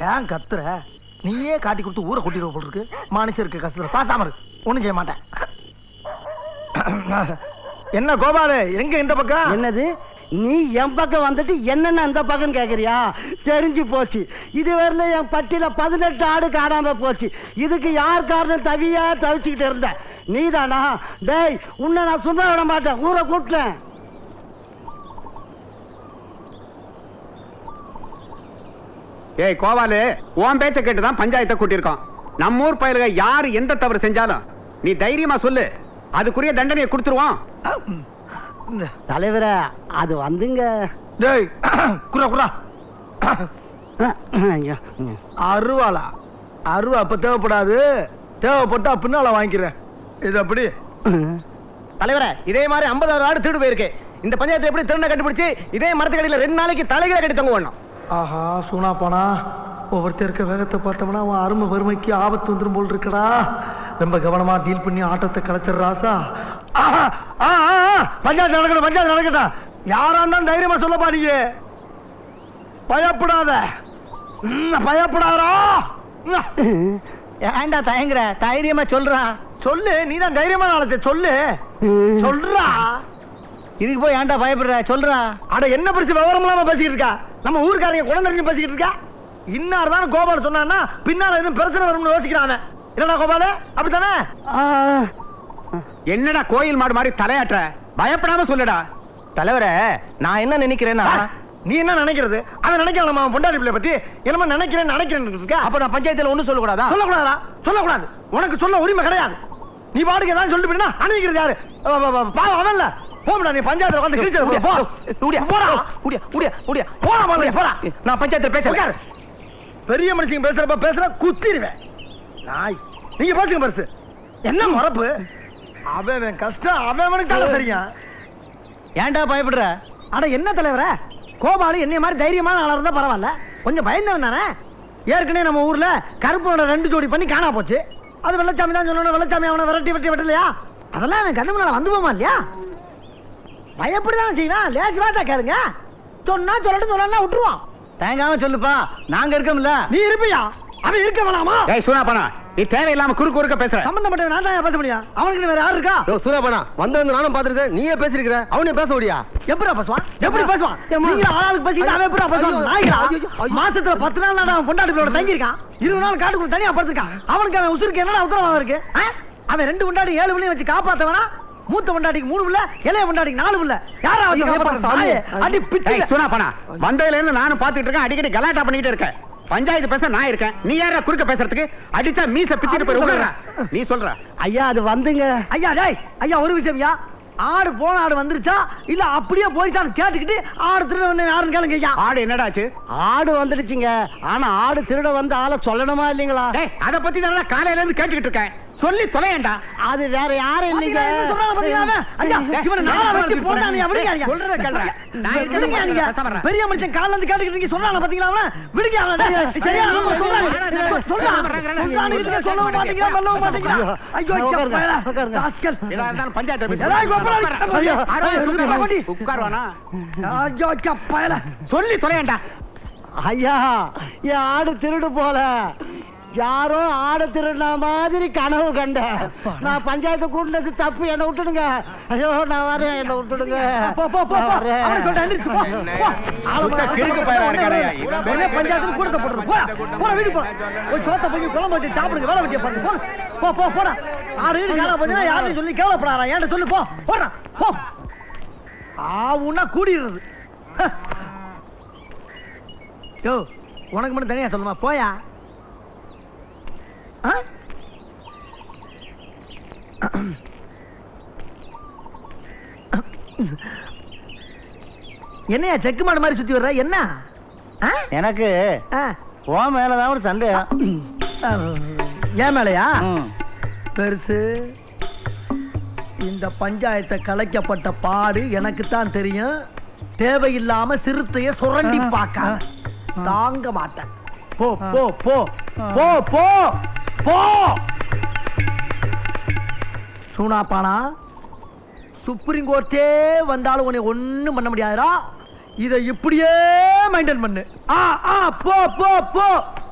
ஏன் கத்துற? நீயே காட்டி கொடுத்து ஊரை கொட்டிடுவ போல் இருக்கு. மனுஷருக்கு கஷ்டத்துல பாசாம இருக்கு. ஒண்ணும் செய்ய மாட்டேன். என்ன கோபாலு, எங்க இந்த பக்கம்? என்னது, நீ என் பக்கம் வந்துட்டு என்னென்ன அந்த பக்கம் கேக்குறியா? தெரிஞ்சு போச்சு. இதுவரையில என் பட்டியல 18 ஆடு காணாம போச்சு. இதுக்கு யார் காரணம்? தவியா தவிச்சுக்கிட்டு இருந்த நீதானா? டேய், உன்னை நான் சும்மா விட மாட்டேன். ஊரை கூப்பிட்டேன். ஏய் கோவாலு, உன் பேச்ச கேட்டுதான் பஞ்சாயத்தை கூட்டியிருக்கோம். நம்ம ஊர் பயிர்க யாரு எந்த தவறு செஞ்சாலும் நீ தைரியமா சொல்லு, அதுக்குரிய தண்டனையை கொடுத்துருவோம். தலைவர, அது வந்துங்க. டேய் குரா குரா. அருவாளா? அருவா அப்ப தேவைப்படாது. தேவைப்பட்டா பின்னால வாங்கிக்கிறேன். இது அப்படி தலைவர. இதே மாதிரி 50,000 ஆடு திருடு போயிருக்கு. இந்த பஞ்சாயத்து எப்படி திருண்ண கண்டுபிடிச்சு இதே மரத்துக்கடியில 2 நாளைக்கு தலைகளை கட்டி தங்க வேணும். ஆஹா, சூனா போனா ஒவ்வொருத்தர் இருக்க வேகத்தை பார்த்தோம்னா அவன் அருமை வறுமைக்கு ஆபத்து வந்துடும் போல் இருக்கடா. ரொம்ப கவனமா டீல் பண்ணி ஆட்டத்தை கலைச்சிடுறாசா. பஞ்சாயத்து நடக்கணும், பஞ்சாயத்து நடக்கட்டும். யாரா இருந்தாலும் தைரியமா சொல்ல பாருங்க. பயப்படாத, பயப்படாதா. ஏண்டா தயங்குற? தைரியமா சொல்றா. சொல்லு, நீதான் தைரியமா நாளத்தை சொல்லு. சொல்றா. இதுக்கு போய் ஏன்டா பயப்படுற? சொல்றா. அட என்ன பிரச்சனை? விவரம் இல்லாம பேசிக்கிட்டு இருக்கா. நம்ம ஊருக்காரங்க குழந்தைங்க பேசிக்கிட்டு இருக்கா. இன்னார்தான் கோபால் சொன்னா பின்னால எதுவும் பிரச்சனை வரும்னு யோசிக்கிறாங்க. என்னடா கோபால, அப்படித்தானே? என்னடா கோயில் மாடு மாதிரி தலையாற்ற? பயப்படாம சொல்லுடா. தலைவரே, நான் என்ன நினைக்கிறேன்னா, நீ என்ன நினைக்கிறது? அவன் நினைக்கலாம். நம்ம பொண்டாட்டி பிள்ளை பத்தி என்னமா நினைக்கிறேன் இருக்கா? அப்ப நான் பஞ்சாயத்துல ஒண்ணு சொல்லக்கூடாதா? சொல்லக்கூடாதா? சொல்லக்கூடாது. உனக்கு சொல்ல உரிமை கிடையாது. நீ பாட்டுக்கு ஏதாவது சொல்லிட்டு போயினா அனுப்பிக்கிறது யாரு? அவன்ல போடா. நீ பஞ்சாயத்துல வந்து கிழிச்சு போ. போடா உடியா உடியா உடியா போடா போடா போடா. நான் பஞ்சாயத்துல பேசுறேன். பெரிய மனுஷங்க பேசுறப்ப பேசுற குத்திடுவேன். நாய், நீங்க பேசுங்க பரிசு. என்ன மறப்பு? அவன் கஷ்டம் அவனுக்கு தெரியும். ஏன்டா பயப்படுற? அட என்ன தலைவர, கோபாலு என்னைய மாதிரி தைரியமான ஆளா இருந்தா பரவாயில்ல. கொஞ்சம் பயந்தவன் தானே. ஏற்கனவே நம்ம ஊர்ல கருப்பனோட 2 ஜோடி பண்ணி காணா போச்சு. அது வெள்ளச்சாமி தான் சொல்லணும். வெள்ளச்சாமி அவனை விரட்டி விட்டலையா? அதெல்லாம் அவன் கண்ணு முன்னால வந்து போமா இல்லையா? பயப்படிதானே செய்வான். லேசி வாட்டா கேளுங்க. சொன்னா சொல்லட்டும், சொல்லலாம் விட்டுருவான். தயங்காம சொல்லுப்பா, நாங்க இருக்கோம்ல. நீ இருப்பியா? அவன் இருக்க வேணாமா? ஏய் சூனாபனா, நீ தேவையில்லாம குறுக்க பேசுற. சம்பந்தப்பட்ட நான் தான் பேச முடியும். அவனுக்கு வேற யாரு இருக்கா? சூனாபனா வந்து நானும் பாத்துருக்கேன். நீயே பேசிருக்கிற, அவனே பேச முடியா? எப்படா பேசுவான்? எப்படி பேசுவான்? நீங்க ஆளுக்கு பேசிட்டு அவன் எப்படா பேசுவான்? நாய்களா? மாசத்துல 10 நாள் அவன் பொண்டாட்டி பிள்ளையோட தங்கி இருக்கான். 20 நாள் காட்டுக்குள்ள தனியா படுத்திருக்கான். அவனுக்கு அவன் உசுருக்கு என்னடா உத்தரவாதம் இருக்கு? அவன் 2 பொண்டாட்டி 7 பிள்ளையும் வச்சு காப்பாத்தவனா? மூத்த பொண்டாட்டிக்கு 3 பிள்ளை, இளைய பொண்டாட்டிக்கு 4 பிள்ளை. யாரா அடி பிச்சை. சூனாபனா, வந்ததுல இருந்து நானும் பாத்துட்டு இருக்கேன். அடிக்கடி கலாட்டா பண்ணிக்கிட்டு இருக்கேன். பஞ்சாயத்து பேச நான் இருக்கேன். நீ யாரா குறுக்க பேசுறதுக்கு? அடிச்சா மீச பிச்சிட்டு போய் நீ சொல்ற. ஐயா அது வந்துங்க. ஐயா டேய், ஐயா ஒரு விஷயம்யா. ஆடு போன ஆடு வந்துருச்சா இல்ல அப்படியே போயிட்டான்னு கேட்டுக்கிட்டு ஆடு திருட வந்து யாருன்னு கேளுங்க ஐயா. ஆடு என்னடாச்சு? ஆடு வந்துடுச்சுங்க. ஆனா ஆடு திருட வந்து ஆளை சொல்லணுமா இல்லீங்களா? அத பத்தி தான் காலையில இருந்து கேட்டுக்கிட்டு இருக்கேன். சொல்லி தொலையேண்டா. அது வேற யாரும் இல்லைங்க. என்ன சொல்றானே பாத்தீங்களா? ஐயா இவனை நாளா வெட்டி போடா. நீ விடுங்க ஐயா. சொல்றத கேளுங்க. நான் இருக்கேன். பெரிய மனுஷன் கால்ல இருந்து கேட்டுக்கிட்டு நீங்க சொல்றானே பாத்தீங்களா? அவன விடுங்க அவன. சரியா நம்ம சொல்றானே சொல்ல மாட்டீங்களா? சொல்ல மாட்டீங்களா? ஐயோ ராஸ்கல். இதா இருந்தாலும் பஞ்சாயத்து பேசு. ஏய் கோபால் உட்கார்வானா? ஐயோ கப்பையல சொல்லி தொலையேண்டா. ஐயா என் ஆடு திருடு போல. யாரோ ஆடு திருடின மாதிரி கனவு கண்டேன். நான் பஞ்சாயத்து கூட்டினது தப்பு. என்ன விட்டுடுங்க. ஐயோ நான் வரேன், என்ன விட்டுடுங்க. பஞ்சாயத்து கூட்டத்தை போடுறது. போற வீடு போற போய் சோத்த போய் குழம்பு வச்சு சாப்பிடுங்க. வேலை வெட்டிய பாருங்க. போ போ போற 6 வீடு காணா போச்சுன்னா யாரையும் சொல்லி கேவலப்படாரா? ஏன்ட்ட சொல்லு. போ போடுறா போ. ஆவுன்னா கூடிடுறது. யோ உனக்கு மட்டும் தனியா சொல்லுமா? போயா. என்னையா செக்கு மாடு மாதிரி சுத்தி வர்ற? என்ன எனக்கு ஓ மேலதான் ஒரு சந்தேகம். ஏன் மேலையா? பெருசு, இந்த பஞ்சாயத்தை கலைக்கப்பட்ட பாடு எனக்கு தான் தெரியும். தேவையில்லாம சிறுத்தைய சுரண்டி பார்க்க தாங்க மாட்டேன். போ போ போ போ போ போ. சூனாப்பானா, சுப்ரீம் கோர்ட்டே வந்தாலும் உன்னை ஒண்ணும் பண்ண முடியாதுடா. இதை இப்படியே மெயின்டைன் பண்ணு. ஆ ஆ போ போ போ.